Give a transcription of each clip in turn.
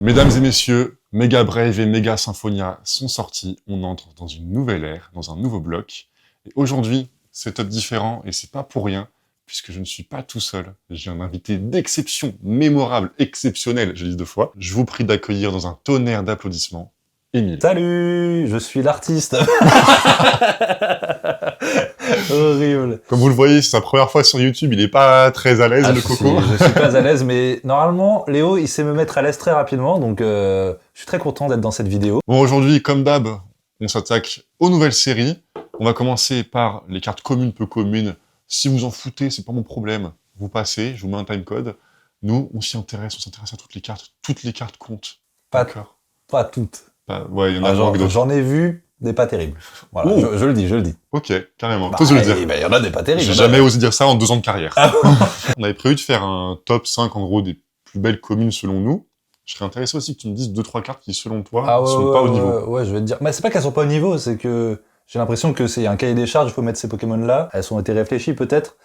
Mesdames et messieurs, Mega Brave et Mega Symphonia sont sortis. On entre dans une nouvelle ère, dans un nouveau bloc. Et aujourd'hui, c'est top différent et c'est pas pour rien, puisque je ne suis pas tout seul. J'ai un invité d'exception, mémorable, exceptionnel, je dis deux fois. Je vous prie d'accueillir dans un tonnerre d'applaudissements, Émile. Salut, je suis l'artiste. Horrible. Comme vous le voyez, c'est sa première fois sur YouTube, il est pas très à l'aise, le coco. Je suis pas à l'aise, mais normalement, Léo, il sait me mettre à l'aise très rapidement, donc je suis très content d'être dans cette vidéo. Bon, aujourd'hui, comme d'hab, on s'attaque aux nouvelles séries. On va commencer par les cartes communes, peu communes. Si vous en foutez, c'est pas mon problème. Vous passez, je vous mets un timecode. Nous, on s'intéresse à toutes les cartes. Toutes les cartes comptent. Pas, D'accord. pas toutes. Ouais, il y en a d'autres. J'en ai vu des pas terribles. Voilà, Oh. je le dis. Ok, carrément. T'oses le dire. Il y en a des pas terribles. J'ai jamais osé dire ça en 2 ans de carrière. Ah On avait prévu de faire un top 5, en gros, des plus belles communes selon nous. Je serais intéressé aussi que tu me dises 2-3 cartes qui, selon toi, sont pas au niveau. Ouais, je vais te dire. Mais c'est pas qu'elles sont pas au niveau, c'est que j'ai l'impression que c'est un cahier des charges, il faut mettre ces Pokémon-là. Elles ont été réfléchies peut-être,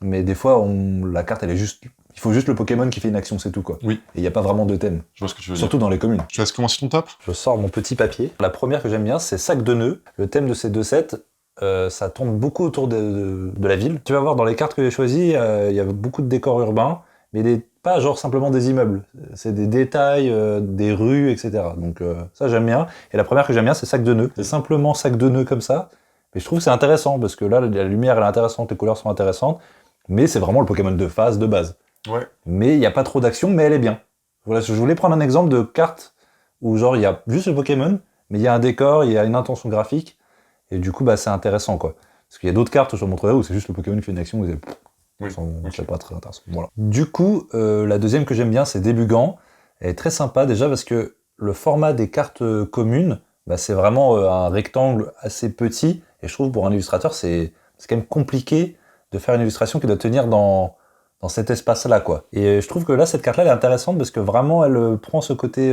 mais des fois, la carte, elle est juste... Il faut juste le Pokémon qui fait une action, c'est tout, quoi. Oui. Et il n'y a pas vraiment de thème. Je vois ce que tu veux Surtout dire. dans les communes. Tu laisses commencer ton top? Je sors mon petit papier. La première que j'aime bien, c'est Sac de nœuds. Le thème de ces deux sets, ça tourne beaucoup autour de la ville. Tu vas voir dans les cartes que j'ai choisies, il y a beaucoup de décors urbains, mais pas genre simplement des immeubles. C'est des détails, des rues, etc. Donc ça, j'aime bien. Et la première que j'aime bien, c'est Sac de nœuds. C'est simplement Sac de nœuds comme ça. Mais je trouve que c'est intéressant, parce que là, la lumière, elle est intéressante, les couleurs sont intéressantes, mais c'est vraiment le Pokémon de phase, de base. Ouais. Mais il n'y a pas trop d'action, mais elle est bien. Voilà, je voulais prendre un exemple de carte où genre il y a juste le Pokémon, mais il y a un décor, il y a une intention graphique, et du coup bah c'est intéressant quoi. Parce qu'il y a d'autres cartes, je te montrerai, où c'est juste le Pokémon qui fait une action, et c'est pas très intéressant. Voilà. Du coup, la deuxième que j'aime bien, c'est Débugant. Elle est très sympa déjà parce que le format des cartes communes, bah, c'est vraiment un rectangle assez petit, et je trouve pour un illustrateur c'est quand même compliqué de faire une illustration qui doit tenir dans cet espace-là, quoi. Et je trouve que là, cette carte-là, elle est intéressante parce que vraiment, elle prend ce côté...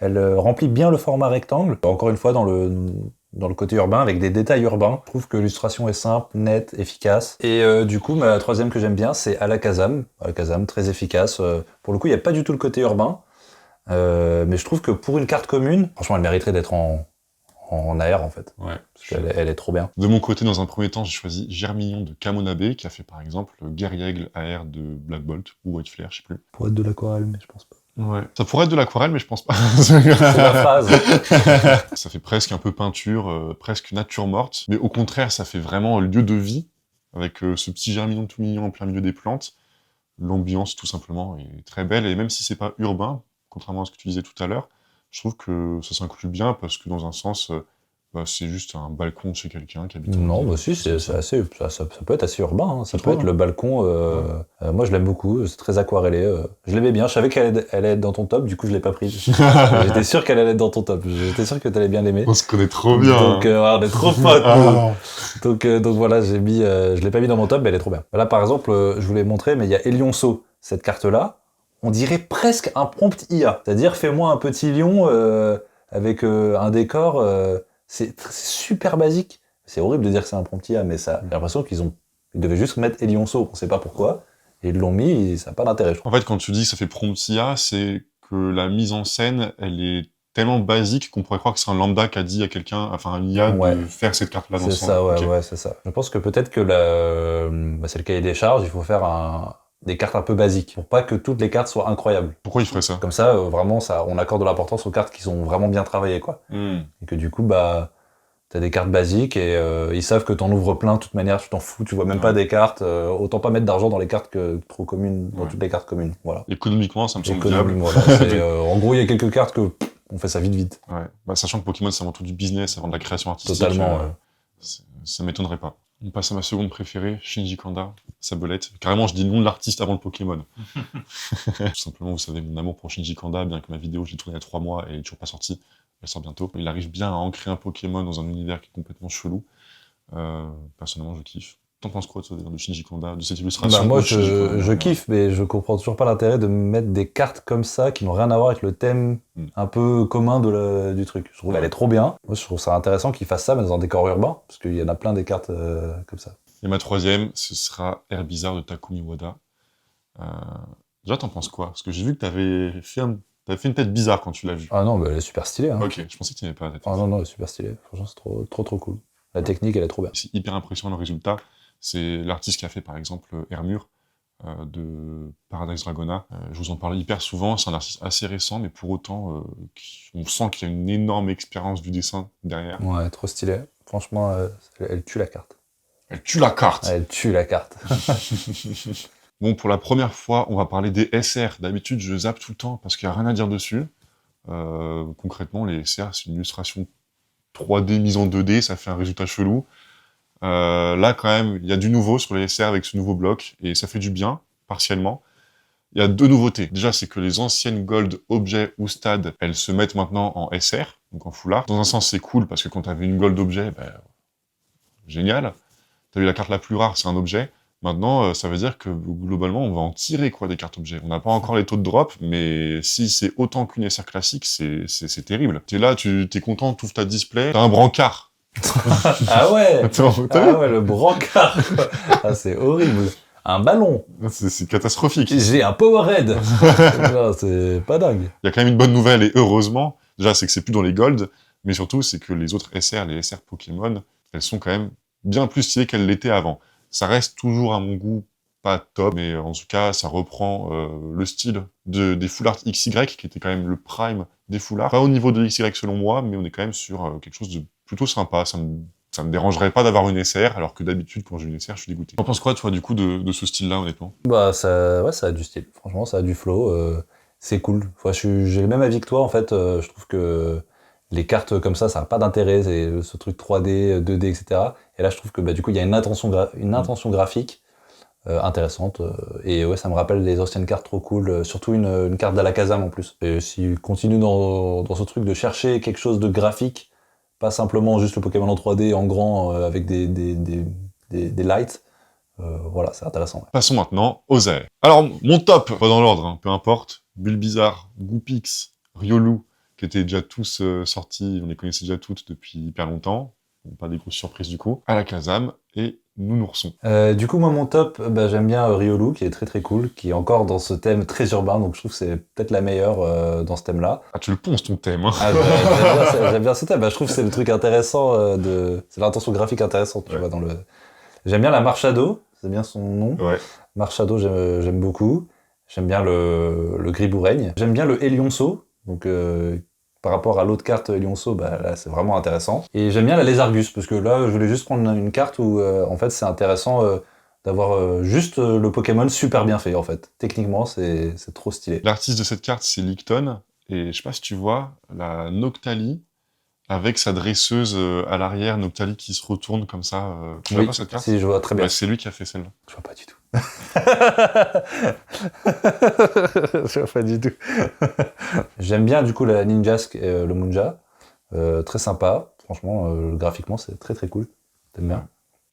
elle remplit bien le format rectangle. Encore une fois, dans le côté urbain, avec des détails urbains. Je trouve que l'illustration est simple, nette, efficace. Et du coup, la troisième que j'aime bien, c'est Alakazam. Alakazam, très efficace. Pour le coup, il n'y a pas du tout le côté urbain. Mais je trouve que pour une carte commune, franchement, elle mériterait d'être en AR en fait. Ouais. Parce qu'elle elle est trop bien. De mon côté, dans un premier temps, j'ai choisi Germignon de Camonabe, qui a fait par exemple le Guerriègle AR de Black Bolt ou White Flare, je sais plus. Pour être de l'aquarelle, mais je pense pas. Ouais. Ça pourrait être de l'aquarelle, mais je pense pas. C'est la phase. Ça fait presque un peu peinture, presque nature morte, mais au contraire, ça fait vraiment lieu de vie, avec ce petit Germignon tout mignon en plein milieu des plantes. L'ambiance, tout simplement, est très belle, et même si c'est pas urbain, contrairement à ce que tu disais tout à l'heure, je trouve que ça s'inclut bien, parce que dans un sens, c'est juste un balcon chez quelqu'un qui habite. Non, bah si, c'est assez, ça peut être assez urbain. Hein. Ça peut être Ouais. le balcon. Moi, je l'aime beaucoup. C'est très aquarellé. Je l'aimais bien. Je savais qu'elle allait être dans ton top. Du coup, je l'ai pas prise. J'étais sûr qu'elle allait être dans ton top. J'étais sûr que t'allais bien l'aimer. On se connaît trop bien. Donc, on est trop potes. Donc voilà, je l'ai pas mis dans mon top, mais elle est trop bien. Là, par exemple, je voulais montrer, mais il y a Elionceau, cette carte-là. On dirait presque un prompt IA. C'est-à-dire, fais-moi un petit lion avec un décor. C'est super basique. C'est horrible de dire que c'est un prompt IA, mais ça, j'ai l'impression ils devaient juste mettre Elionceau, on sait pas pourquoi, et ils l'ont mis, et ça n'a pas d'intérêt, je trouve. En fait, quand tu dis que ça fait prompt IA, c'est que la mise en scène, elle est tellement basique qu'on pourrait croire que c'est un lambda qui a dit à quelqu'un, enfin un IA, Ouais. de faire cette carte-là dans C'est son... ça, ouais, Ok. ouais, c'est ça. Je pense que peut-être que c'est le cahier des charges, il faut faire des cartes un peu basiques, pour pas que toutes les cartes soient incroyables. Pourquoi il ferait ça? Comme ça, vraiment, on accorde de l'importance aux cartes qui sont vraiment bien travaillées, quoi. Et que du coup, bah... T'as des cartes basiques et ils savent que t'en ouvres plein de toute manière, tu t'en fous, tu vois même pas des cartes, autant pas mettre d'argent dans les cartes que trop communes, dans toutes les cartes communes, voilà. Économiquement, ça me semble viable. Voilà, en gros, il y a quelques cartes que on fait ça vite. Ouais. Bah, sachant que Pokémon, c'est avant tout du business, avant de la création artistique. Totalement, ouais. Ça m'étonnerait pas. On passe à ma seconde préférée, Shinji Kanda, sa belette. Carrément, je dis le nom de l'artiste avant le Pokémon. Tout simplement, vous savez, mon amour pour Shinji Kanda, bien que ma vidéo, je l'ai tournée il y a 3 mois et elle est toujours pas sortie. Elle sort bientôt. Il arrive bien à ancrer un Pokémon dans un univers qui est complètement chelou. Personnellement, je kiffe. T'en penses quoi de Shinji Kanda, de cette illustration? Bah moi, je kiffe, mais je comprends toujours pas l'intérêt de mettre des cartes comme ça qui n'ont rien à voir avec le thème un peu commun du truc. Je trouve qu'elle est trop bien. Moi, je trouve ça intéressant qu'ils fassent ça, mais dans un décor urbain, parce qu'il y en a plein des cartes comme ça. Et ma troisième, ce sera Herbizarre de Takumi Wada. Déjà, t'en penses quoi? Parce que j'ai vu que t'avais fait un T'avais fait une tête bizarre quand tu l'as vu. Ah non, bah, elle est super stylée. Hein. Ok, je pensais que tu n'avais pas la tête. Ah non, non, elle est super stylée. Franchement, c'est trop cool. La technique, elle est trop bien. C'est hyper impressionnant le résultat. C'est l'artiste qui a fait par exemple Hermure de Paradise Dragona. Je vous en parle hyper souvent, c'est un artiste assez récent, mais pour autant, on sent qu'il y a une énorme expérience du dessin derrière. Ouais, trop stylé. Franchement, elle tue la carte. Elle tue la carte. Elle tue la carte. Bon, pour la première fois, on va parler des SR. D'habitude, je zappe tout le temps parce qu'il n'y a rien à dire dessus. Concrètement, les SR, c'est une illustration 3D mise en 2D, ça fait un résultat chelou. Là, quand même, il y a du nouveau sur les SR avec ce nouveau bloc, et ça fait du bien, partiellement. Il y a 2 nouveautés. Déjà, c'est que les anciennes Gold Objet ou Stade, elles se mettent maintenant en SR, donc en foulard. Dans un sens, c'est cool, parce que quand t'avais une Gold Objet, génial. T'as eu la carte la plus rare, c'est un objet. Maintenant, ça veut dire que, globalement, on va en tirer, quoi, des cartes objets. On n'a pas encore les taux de drop, mais si c'est autant qu'une SR classique, c'est terrible. T'es là, t'es content, t'ouvres ta display, t'as un brancard. Ah ouais. Attends, Ah ouais, le brancard, quoi. Ah, c'est horrible. Un ballon. C'est catastrophique. J'ai un Powerade. Non, c'est pas dingue. Il y a quand même une bonne nouvelle, et heureusement, déjà, c'est que c'est plus dans les Gold, mais surtout, c'est que les autres SR, les SR Pokémon, elles sont quand même bien plus stylées qu'elles l'étaient avant. Ça reste toujours, à mon goût, pas top, mais en tout cas, ça reprend le style des Full Art XY, qui était quand même le prime des Full Art. Pas au niveau de XY selon moi, mais on est quand même sur quelque chose de plutôt sympa. Ça me dérangerait pas d'avoir une SR, alors que d'habitude, quand j'ai une SR, je suis dégoûté. T'en penses quoi, toi, du coup, de ce style-là, honnêtement? Bah, ouais, ça a du style. Franchement, ça a du flow. C'est cool. Enfin, j'ai le même avis que toi, en fait. Je trouve que les cartes comme ça n'a pas d'intérêt. C'est ce truc 3D, 2D, etc. Et là, je trouve que du coup, il y a une intention graphique intéressante. Et ouais, ça me rappelle les anciennes cartes trop cool. Surtout une carte d'Alakazam en plus. Et s'il continue dans ce truc de chercher quelque chose de graphique, pas simplement juste le Pokémon en 3D en grand avec des lights, voilà, c'est intéressant. Ouais. Passons maintenant aux airs. Alors, mon top, pas dans l'ordre, hein, peu importe. Bulbizarre, Goupix, Riolu, qui étaient déjà tous sortis, on les connaissait déjà toutes depuis hyper longtemps. Pas des grosses surprises du coup. Alakazam et Nounourson. Du coup, moi, mon top, j'aime bien Riolu, qui est très cool, qui est encore dans ce thème très urbain, donc je trouve que c'est peut-être la meilleure dans ce thème-là. Ah, tu le ponces ton thème, hein. Ah, j'aime bien ce thème. Je trouve que c'est le truc intéressant, c'est l'intention graphique intéressante, tu vois, dans le... J'aime bien la Marshado, c'est bien son nom. Ouais. Marshado, j'aime beaucoup. J'aime bien le Griboureigne. J'aime bien le Elionceau, donc par rapport à l'autre carte Elionceau, là c'est vraiment intéressant. Et j'aime bien la Lézargus, parce que là je voulais juste prendre une carte où en fait c'est intéressant d'avoir juste le Pokémon super bien fait en fait. Techniquement c'est trop stylé. L'artiste de cette carte c'est Licton, et je sais pas si tu vois, la Noctali, avec sa dresseuse à l'arrière, Noctali qui se retourne comme ça. Tu vois pas cette carte? Si, je vois très bien. Ouais, c'est lui qui a fait celle-là. Je vois pas du tout. Je vois pas du tout. J'aime bien du coup la Ninjask et le Munja. Très sympa. Franchement, graphiquement, c'est très cool. T'aimes bien?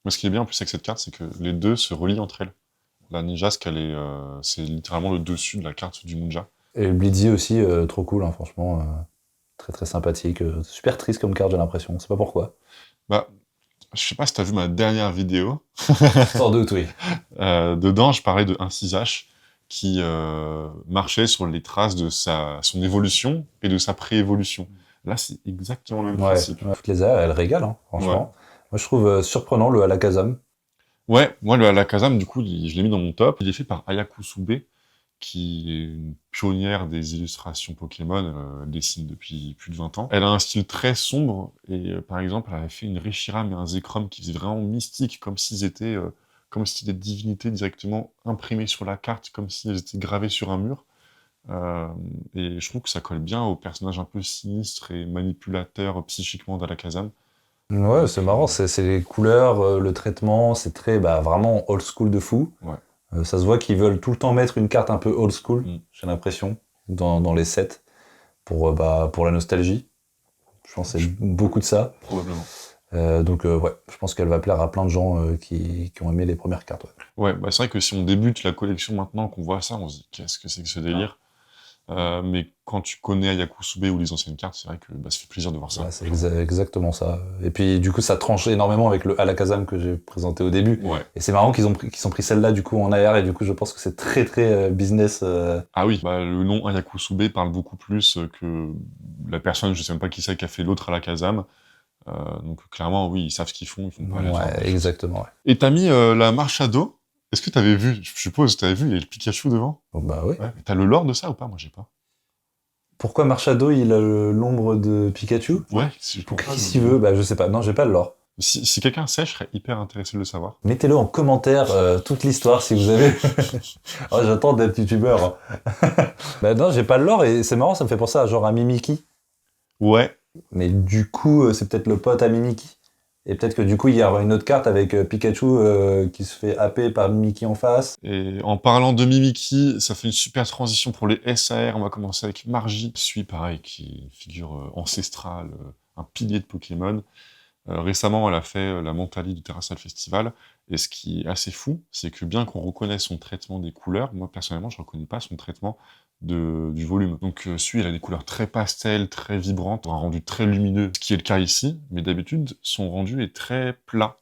Mais ce qui est bien en plus avec cette carte, c'est que les deux se relient entre elles. La Ninjask, c'est littéralement le dessus de la carte du Munja. Et le Blitzy aussi, trop cool, hein, franchement. Très sympathique. Super triste comme carte, j'ai l'impression. C'est pas pourquoi. Bah, je sais pas si t'as vu ma dernière vidéo. Sans doute, oui. Dedans, je parlais de un 6H qui marchait sur les traces de son évolution et de sa pré-évolution. Là, c'est exactement le même principe. Ouais, toutes les airs, elles régalent, hein, franchement. Ouais. Moi, je trouve surprenant le Alakazam. Ouais, moi, le Alakazam, du coup, je l'ai mis dans mon top. Il est fait par Aya Kusube, qui est une pionnière des illustrations Pokémon, elle dessine depuis plus de 20 ans. Elle a un style très sombre, et par exemple, elle avait fait une Reshiram et un Zekrom qui faisaient vraiment mystique, comme s'ils étaient, comme si des divinités directement imprimées sur la carte, comme si elles étaient gravées sur un mur. Et je trouve que ça colle bien au personnage un peu sinistre et manipulateur psychiquement d'Alakazam. Ouais, c'est marrant, c'est les couleurs, le traitement, c'est très vraiment old school de fou. Ouais. Ça se voit qu'ils veulent tout le temps mettre une carte un peu old school, j'ai l'impression, dans les sets, pour la nostalgie. Je pense que c'est beaucoup de ça. Probablement. Donc ouais, je pense qu'elle va plaire à plein de gens qui ont aimé les premières cartes. Ouais, c'est vrai que si on débute la collection maintenant, qu'on voit ça, on se dit qu'est-ce que c'est que ce délire. Mais quand tu connais Ayakusube ou les anciennes cartes, c'est vrai que ça fait plaisir de voir ça. Ouais, c'est exactement ça. Et puis du coup, ça tranche énormément avec le Alakazam que j'ai présenté au début. Ouais. Et c'est marrant qu'ils ont pris celle-là du coup en AR, et du coup, je pense que c'est très très business. Ah oui, le nom Ayakusube parle beaucoup plus que la personne, je sais même pas qui c'est, qui a fait l'autre Alakazam. Donc clairement, oui, ils savent ce qu'ils font, ils font pas la Ouais, exactement. Ouais. Et t'as mis la marche à dos. Est-ce que t'avais vu, je suppose, t'avais vu, il y a le Pikachu devant? Oh, bah oui. Ouais. T'as le lore de ça ou pas? Moi, j'ai pas. Pourquoi Marshado, il a l'ombre de Pikachu? Ouais, Qu'est-ce qu'il veut? Bah je sais pas. Non, j'ai pas le lore. Si quelqu'un sait, je serais hyper intéressé de le savoir. Mettez-le en commentaire toute l'histoire si vous avez. Oh, j'attends d'être youtubeur. Bah non, j'ai pas le lore, et c'est marrant, ça me fait penser à genre à Mimiki. Ouais. Mais du coup, c'est peut-être le pote à Mimiki. Et peut-être que du coup, il y aura une autre carte avec Pikachu qui se fait happer par Mimiki en face. Et en parlant de Mimiki, ça fait une super transition pour les SAR. On va commencer avec Margie, Suis pareil, qui est une figure ancestrale, un pilier de Pokémon. Récemment, elle a fait la Mentali du Terrassal Festival. Et ce qui est assez fou, c'est que bien qu'on reconnaisse son traitement des couleurs, moi personnellement, je ne reconnais pas son traitement du volume. Donc Sui, elle a des couleurs très pastel, très vibrantes, un rendu très lumineux, ce qui est le cas ici, mais d'habitude, son rendu est très plat.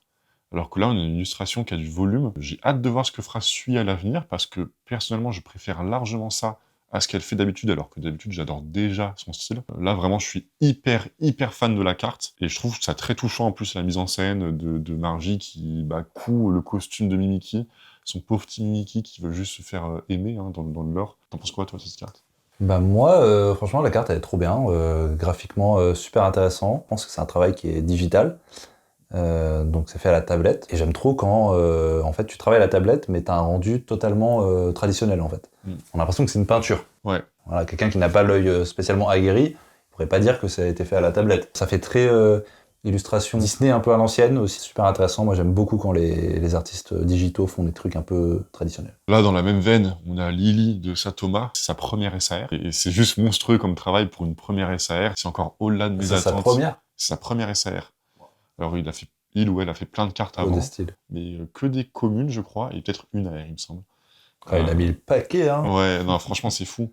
Alors que là, on a une illustration qui a du volume. J'ai hâte de voir ce que fera Sui à l'avenir, parce que personnellement, je préfère largement ça à ce qu'elle fait d'habitude, alors que d'habitude, j'adore déjà son style. Là, vraiment, je suis hyper fan de la carte, et je trouve ça très touchant, en plus, la mise en scène de Margie qui coud le costume de Mimiki, son pauvre petit Mimiki qui veut juste se faire aimer dans le lore. T'en penses quoi, toi, de cette carte? Bah moi, franchement, la carte, elle est trop bien. Graphiquement, super intéressant. Je pense que c'est un travail qui est digital. Donc c'est fait à la tablette. Et j'aime trop quand, en fait, tu travailles à la tablette, mais t'as un rendu totalement traditionnel, en fait. On a l'impression que c'est une peinture. Ouais. Voilà, quelqu'un qui n'a pas l'œil spécialement aguerri pourrait pas dire que ça a été fait à la tablette. Ça fait très illustration Disney un peu à l'ancienne, aussi super intéressant. Moi j'aime beaucoup quand les artistes digitaux font des trucs un peu traditionnels. Là, dans la même veine, on a Lily de Satoma, c'est sa première SAR, et c'est juste monstrueux comme travail pour une première SAR, c'est encore au-delà de mes C'est attentes. sa première? C'est sa première SAR. Alors il ou elle a fait plein de cartes avant, Des styles. mais que des communes, je crois, et peut-être une AR, il me semble. Ah, il a mis le paquet, hein. Ouais, non, franchement, c'est fou.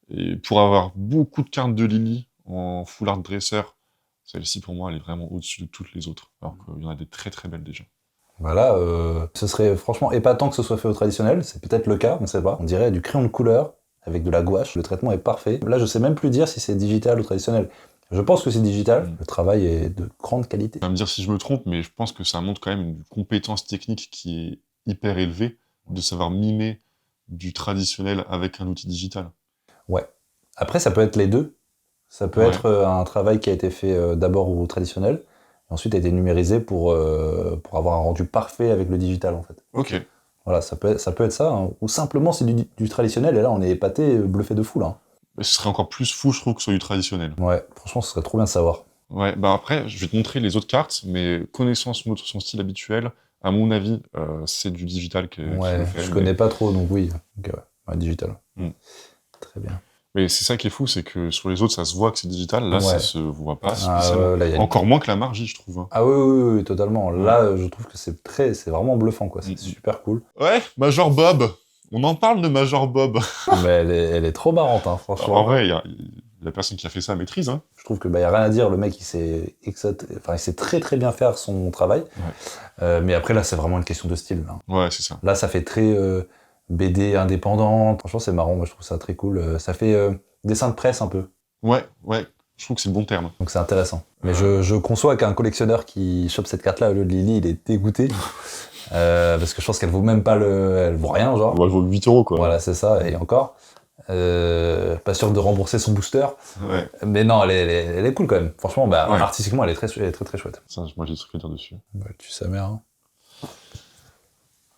Et pour avoir beaucoup de cartes de Lily en full art dresser, celle-ci, pour moi, elle est vraiment au-dessus de toutes les autres, alors qu'il y en a des très belles déjà. Voilà, ce serait franchement épatant que ce soit fait au traditionnel, c'est peut-être le cas, on sait pas. On dirait du crayon de couleur avec de la gouache, le traitement est parfait. Là, je sais même plus dire si c'est digital ou traditionnel. Je pense que c'est digital, le travail est de grande qualité. Tu vas me dire si je me trompe, mais je pense que ça montre quand même une compétence technique qui est hyper élevée, de savoir mimer du traditionnel avec un outil digital. Ouais. Après, ça peut être les deux. Ça peut être un travail qui a été fait d'abord au traditionnel, et ensuite a été numérisé pour avoir un rendu parfait avec le digital, en fait. Ok. Voilà, ça peut être ça, hein. Ou simplement c'est du traditionnel, et là on est épaté, bluffé de fou, là. Mais ce serait encore plus fou, je trouve, que sur du traditionnel. Ouais, franchement, ce serait trop bien de savoir. Ouais, après, je vais te montrer les autres cartes, mais connaissant son style habituel, à mon avis, c'est du digital qui le fait. Je connais pas trop, donc oui. Ok, ouais, digital. Très bien. Mais c'est ça qui est fou, c'est que sur les autres, ça se voit que c'est digital. Là, ça se voit pas spécialement. Là, encore moins que la Margie, je trouve. Ah oui, totalement. Là, je trouve que c'est vraiment bluffant, quoi. C'est super cool. Ouais, Major Bob. On en parle de Major Bob. Mais elle est trop marrante, hein, franchement. En vrai, la personne qui a fait ça maîtrise. Hein. Je trouve que y a rien à dire. Le mec, il sait très bien faire son travail. Mais après, là, c'est vraiment une question de style. Là. Ouais, c'est ça. Là, ça fait très BD indépendante. Franchement, c'est marrant. Moi, je trouve ça très cool. Ça fait dessin de presse un peu. Ouais. Je trouve que c'est le bon terme. Donc c'est intéressant. Mais je conçois qu'un collectionneur qui chope cette carte-là au lieu de Lily, il est dégoûté. Parce que je pense qu'elle vaut même pas elle vaut rien, genre. Ouais, elle vaut 8 €, quoi. Voilà, c'est ça, et encore. Pas sûr de rembourser son booster. Ouais. Mais non, elle est cool quand même. Franchement, artistiquement, elle est très chouette. Ça, moi, j'ai des trucs à dire dessus. Bah, elle tue sa mère. Hein.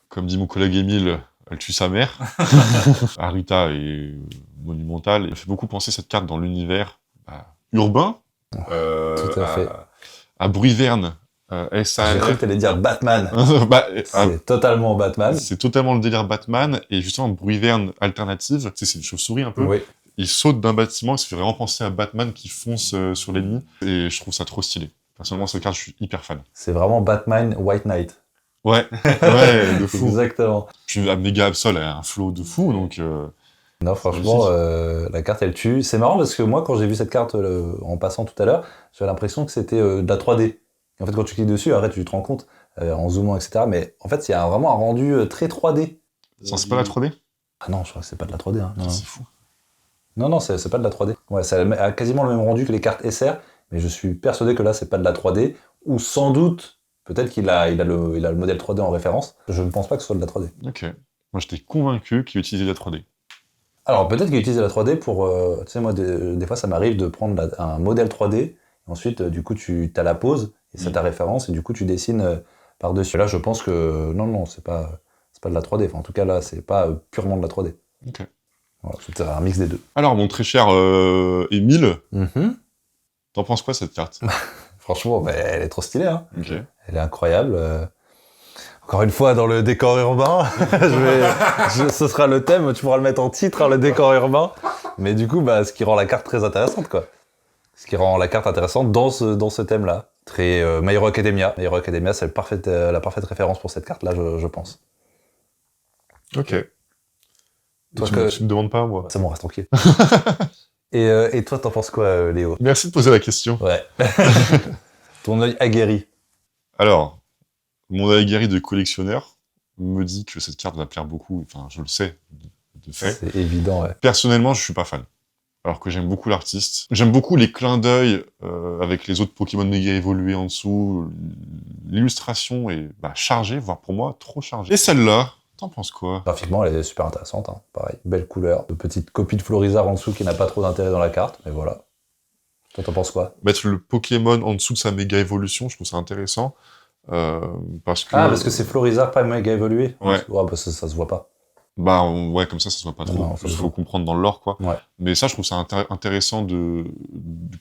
Comme dit mon collègue Émile, elle tue sa mère. Arita est monumentale. Elle fait beaucoup penser cette carte dans l'univers urbain. Tout à fait. À Bruyverne. SAR. J'ai cru que t'allais dire Batman. C'est totalement Batman. C'est totalement le délire Batman. Et justement, Bruyverne alternative, tu sais, c'est une chauve-souris un peu. Oui. Il saute d'un bâtiment, ça fait vraiment penser à Batman qui fonce sur l'ennemi. Et je trouve ça trop stylé. Personnellement, cette carte, je suis hyper fan. C'est vraiment Batman White Knight. Ouais, de fou. Exactement. Puis Méga Absol a un flow de fou, donc... Non, franchement, magnifique. la carte, elle tue. C'est marrant parce que moi, quand j'ai vu cette carte en passant tout à l'heure, j'avais l'impression que c'était de la 3D. En fait, quand tu cliques dessus, après, tu te rends compte, en zoomant, etc. Mais en fait, il y a vraiment un rendu très 3D. Ça, c'est pas la 3D? Ah non, je crois que c'est pas de la 3D. Hein. Non, non, C'est fou. non, c'est pas de la 3D. Ouais, ça a quasiment le même rendu que les cartes SR, mais je suis persuadé que là, c'est pas de la 3D. Ou sans doute, peut-être qu'il a le modèle 3D en référence. Je ne pense pas que ce soit de la 3D. Ok. Moi, j'étais convaincu qu'il utilisait la 3D. Alors peut-être qu'il utilise la 3D pour... tu sais, moi, des fois, ça m'arrive de prendre un modèle 3D, et ensuite, du coup, tu as la pose, et c'est ta référence, et du coup, tu dessines par-dessus. Et là, je pense que non, c'est pas de la 3D. Enfin, en tout cas, là, c'est pas purement de la 3D. Ok. Voilà, c'est un mix des deux. Alors, mon très cher Émile, Mhm. t'en penses quoi, cette carte? Franchement, bah, elle est trop stylée, hein. Ok. Elle est incroyable. Encore une fois, dans le décor urbain, ce sera le thème, tu pourras le mettre en titre, hein, le décor urbain. Mais du coup, bah, ce qui rend la carte très intéressante, quoi. Ce qui rend la carte intéressante dans ce thème-là. Très My Hero Academia. My Hero Academia, c'est la parfaite référence pour cette carte-là, je pense. Ok. Toi Tu me demandes pas, moi. C'est bon, reste tranquille. Et toi, t'en penses quoi, Léo? Merci de poser la question. Ouais. Ton œil aguerri. Alors, mon aguerri de collectionneur me dit que cette carte va plaire beaucoup. Enfin, je le sais, de fait. C'est évident, ouais. Personnellement, je suis pas fan. Alors que j'aime beaucoup l'artiste. J'aime beaucoup les clins d'œil avec les autres Pokémon méga évolués en dessous. L'illustration est chargée, voire pour moi, trop chargée. Et celle-là, t'en penses quoi? Graphiquement, elle est super intéressante, hein. Pareil, belle couleur. De petite copie de Florizarre en dessous qui n'a pas trop d'intérêt dans la carte, mais voilà. Toi, t'en penses quoi? Mettre le Pokémon en dessous de sa méga évolution, je trouve ça intéressant. Parce que... Ah, parce que c'est Florizarre pas méga évolué? Ouais. Ouais, bah ça se voit pas. Ouais, comme ça se voit pas trop. Non, ça Il se faut voit. comprendre dans le lore, quoi. Ouais. Mais ça, je trouve ça intéressant de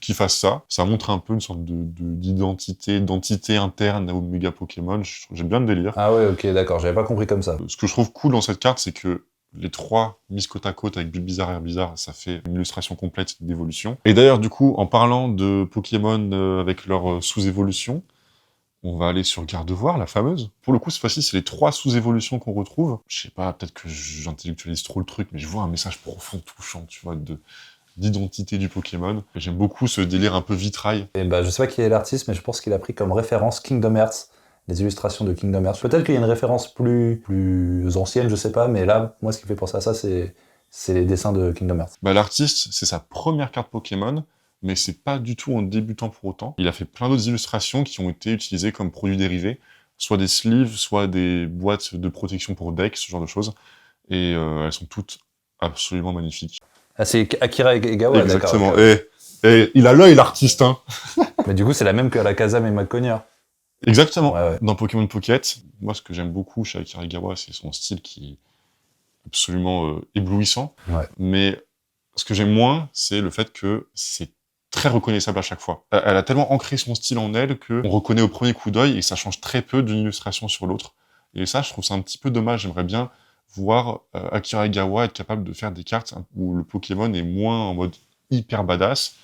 qu'ils fassent ça. Ça montre un peu une sorte d'identité interne au méga Pokémon. J'aime bien le délire. Ah ouais, ok, d'accord, j'avais pas compris comme ça. Ce que je trouve cool dans cette carte, c'est que les trois mises côte à côte avec Bulbizarre et Herbizarre, ça fait une illustration complète d'évolution. Et d'ailleurs, du coup, en parlant de Pokémon avec leur sous-évolution, on va aller sur Gardevoir, la fameuse. Pour le coup, cette fois-ci, c'est les 3 sous-évolutions qu'on retrouve. Je sais pas, peut-être que j'intellectualise trop le truc, mais je vois un message profond, touchant, tu vois, d'identité du Pokémon. Et j'aime beaucoup ce délire un peu vitrail. Et bah, je sais pas qui est l'artiste, mais je pense qu'il a pris comme référence Kingdom Hearts, les illustrations de Kingdom Hearts. Peut-être qu'il y a une référence plus ancienne, je sais pas, mais là, moi, ce qui me fait penser à ça, c'est les dessins de Kingdom Hearts. L'artiste, c'est sa première carte Pokémon, mais c'est pas du tout en débutant pour autant. Il a fait plein d'autres illustrations qui ont été utilisées comme produits dérivés, soit des sleeves, soit des boîtes de protection pour deck, ce genre de choses. Et elles sont toutes absolument magnifiques. Ah, c'est Akira Egawa, Exactement. d'accord. Et il a l'œil, l'artiste, hein. Mais du coup, c'est la même que Alakazam et McConnier. Exactement. Ouais. Dans Pokémon Pocket, moi, ce que j'aime beaucoup chez Akira Egawa, c'est son style qui est absolument éblouissant. Ouais. Mais ce que j'aime moins, c'est le fait que c'est très reconnaissable à chaque fois. Elle a tellement ancré son style en elle qu'on reconnaît au premier coup d'œil et ça change très peu d'une illustration sur l'autre. Et ça, je trouve ça un petit peu dommage. J'aimerais bien voir Akira Egawa être capable de faire des cartes où le Pokémon est moins en mode hyper badass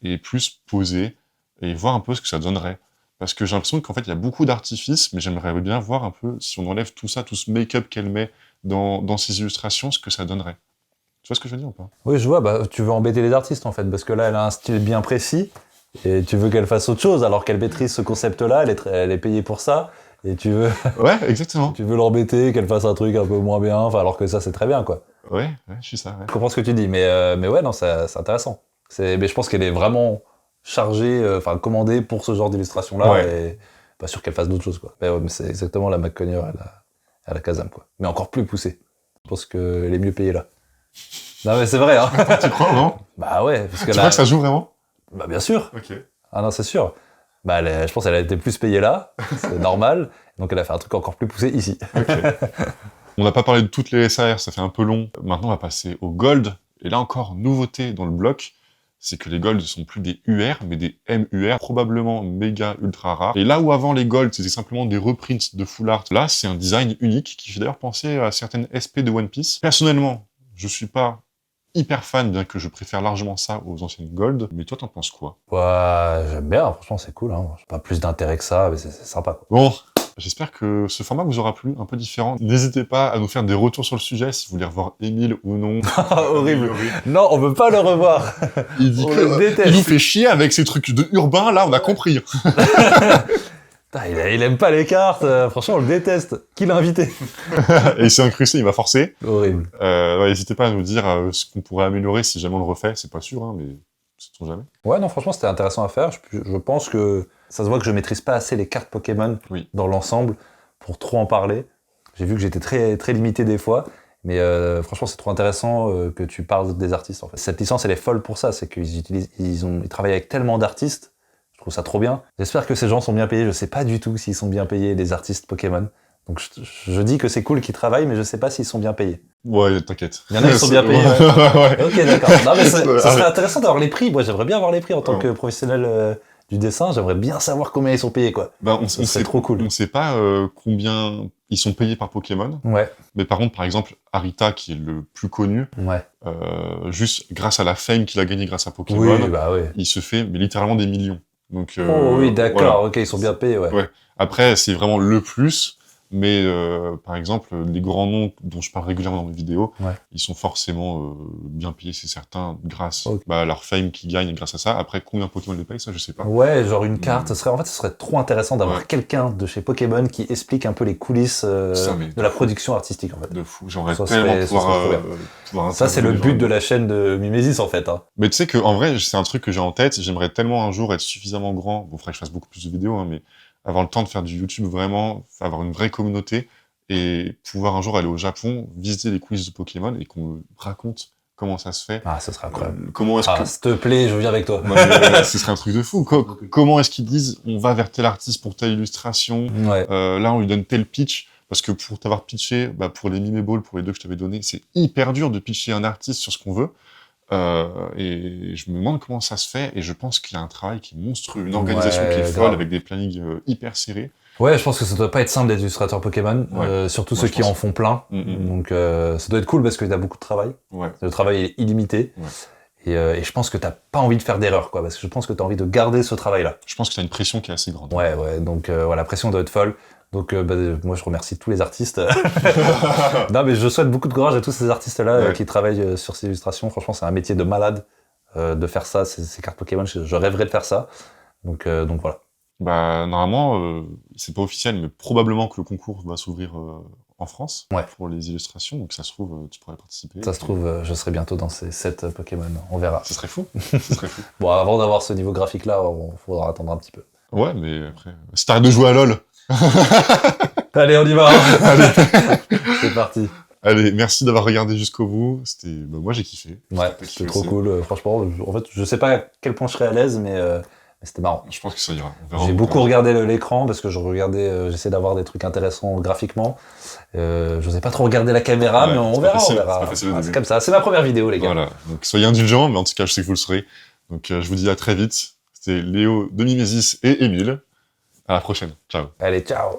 et plus posé et voir un peu ce que ça donnerait. Parce que j'ai l'impression qu'en fait, il y a beaucoup d'artifices, mais j'aimerais bien voir un peu, si on enlève tout ça, tout ce make-up qu'elle met dans ses illustrations, ce que ça donnerait. Tu vois ce que je veux dire ou pas? Oui, je vois, bah, tu veux embêter les artistes, en fait, parce que là, elle a un style bien précis, et tu veux qu'elle fasse autre chose, alors qu'elle maîtrise ce concept-là, elle est payée pour ça, et tu veux Ouais, exactement. l'embêter, qu'elle fasse un truc un peu moins bien, enfin, alors que ça, c'est très bien, quoi. Ouais, je suis ça, ouais. Je comprends ce que tu dis, mais ouais, non, c'est intéressant. Mais je pense qu'elle est vraiment chargée, commandée pour ce genre d'illustration-là, Ouais. et pas sûr qu'elle fasse d'autres choses, quoi. Mais, ouais, mais c'est exactement la McConnier à la Kazam, quoi. Mais encore plus poussée. Je pense qu'elle est mieux payée là. Non, mais c'est vrai, hein. Tu crois, vraiment? Bah ouais, parce que Tu là... crois que ça joue vraiment? Bah bien sûr. Ok. Ah non, c'est sûr. Bah je pense qu'elle a été plus payée là, c'est normal. Donc elle a fait un truc encore plus poussé ici. Ok. On n'a pas parlé de toutes les SAR, ça fait un peu long. Maintenant, on va passer au Gold. Et là encore, nouveauté dans le bloc, c'est que les Gold ne sont plus des UR, mais des MUR, probablement méga ultra rares. Et là où avant les Gold, c'était simplement des reprints de full art, là, c'est un design unique qui fait d'ailleurs penser à certaines SP de One Piece. Personnellement, je suis pas hyper fan, bien que je préfère largement ça aux anciennes Gold. Mais toi, t'en penses quoi? Ouais, j'aime bien, franchement c'est cool. Hein. J'ai pas plus d'intérêt que ça, mais c'est sympa, quoi. Bon, J'espère que ce format vous aura plu, un peu différent. N'hésitez pas à nous faire des retours sur le sujet, si vous voulez revoir Émile ou non. Horrible. Non, on veut pas le revoir. Il dit On le déteste. il nous fait chier avec ces trucs de urbain, là, on a compris. Putain, il aime pas les cartes, franchement, on le déteste. Qui l'a invité? Et il s'est incrusté, il m'a forcé. Horrible. Ouais, n'hésitez pas à nous dire ce qu'on pourrait améliorer si jamais on le refait, c'est pas sûr, hein, mais sait-on jamais. Ouais, non, franchement, c'était intéressant à faire. Je pense que ça se voit que je maîtrise pas assez les cartes Pokémon dans l'ensemble pour trop en parler. J'ai vu que j'étais très, très limité des fois. Mais franchement, c'est trop intéressant que tu parles des artistes, en fait. Cette licence, elle est folle pour ça. C'est ils travaillent avec tellement d'artistes. Je trouve ça trop bien. J'espère que ces gens sont bien payés. Je sais pas du tout s'ils sont bien payés, les artistes Pokémon. Donc je dis que c'est cool qu'ils travaillent, mais je sais pas s'ils sont bien payés. Ouais, t'inquiète. Il y en a qui sont bien payés. Ouais. Ok, d'accord. Non, mais ça serait intéressant d'avoir les prix. Moi, j'aimerais bien avoir les prix en tant que professionnel du dessin. J'aimerais bien savoir combien ils sont payés, quoi. Bah, C'est trop cool. On sait pas combien ils sont payés par Pokémon. Ouais, Mais par contre, par exemple, Arita, qui est le plus connu, ouais. juste grâce à la fame qu'il a gagné grâce à Pokémon, Oui, bah oui. il se fait mais littéralement des millions. Donc, Oh oui, d'accord. voilà. Ok, ils sont bien payés, ouais. Ouais. Après, c'est vraiment le plus. Mais par exemple, les grands noms dont je parle régulièrement dans mes vidéos, ils sont forcément bien payés, c'est certain, grâce à leur fame qu'ils gagnent grâce à ça. Après, combien Pokémon les paye, ça, je sais pas. Ouais, genre une carte. Ce serait trop intéressant d'avoir quelqu'un de chez Pokémon qui explique un peu les coulisses de la production artistique, en fait. De fou. J'aimerais Ça tellement pouvoir ça, c'est le but de la chaîne de Mimesis, en fait. Hein. Mais tu sais qu'en vrai, c'est un truc que j'ai en tête. J'aimerais tellement un jour être suffisamment grand. Bon, faudrait que je fasse beaucoup plus de vidéos, hein, mais avoir le temps de faire du YouTube vraiment, avoir une vraie communauté et pouvoir un jour aller au Japon, visiter les coulisses de Pokémon et qu'on me raconte comment ça se fait. Ah, ce serait incroyable. Comment est-ce que... S'il te plaît, je viens avec toi. Ce serait un truc de fou. Comment est-ce qu'ils disent on va vers tel artiste pour telle illustration, là on lui donne tel pitch, parce que pour t'avoir pitché, pour les Mimeball, pour les deux que je t'avais donné, c'est hyper dur de pitcher un artiste sur ce qu'on veut. Et je me demande comment ça se fait, et je pense qu'il y a un travail qui est monstrueux, une organisation qui est folle, avec des plannings hyper serrés. Ouais, je pense que ça doit pas être simple d'être illustrateur Pokémon, surtout ceux qui en font plein. Donc ça doit être cool parce que t'as beaucoup de travail. Le travail est illimité. Et je pense que t'as pas envie de faire d'erreur, quoi, parce que je pense que t'as envie de garder ce travail-là. Je pense que t'as une pression qui est assez grande. Ouais, donc la pression doit être folle. Donc moi je remercie tous les artistes. Non mais je souhaite beaucoup de courage à tous ces artistes-là qui travaillent sur ces illustrations. Franchement c'est un métier de malade de faire ça, ces cartes Pokémon. Je rêverais de faire ça. Donc voilà. Normalement, c'est pas officiel, mais probablement que le concours va s'ouvrir en France pour les illustrations, donc ça se trouve, tu pourrais participer. Ça se trouve, je serai bientôt dans ces 7 Pokémon, on verra. Ce serait fou, ce serait fou. Bon, avant d'avoir ce niveau graphique-là, il faudra attendre un petit peu. Ouais, mais après, si t'arrêtes de jouer à LoL. Allez, on y va. C'est parti. Allez, merci d'avoir regardé jusqu'au bout. C'était, moi j'ai kiffé. Ouais, c'était trop cool. Franchement, en fait, je sais pas à quel point je serais à l'aise, mais c'était marrant. Je pense que ça ira. J'ai beaucoup regardé l'écran parce que j'essaie d'avoir des trucs intéressants graphiquement. Je n'osais pas trop regarder la caméra, mais on verra. C'est comme ça. C'est ma première vidéo, les gars. Voilà. Donc soyez indulgents, mais en tout cas, je sais que vous le serez. Donc je vous dis à très vite. C'était Léo de Mimesis et Émile. À la prochaine. Ciao. Allez, ciao.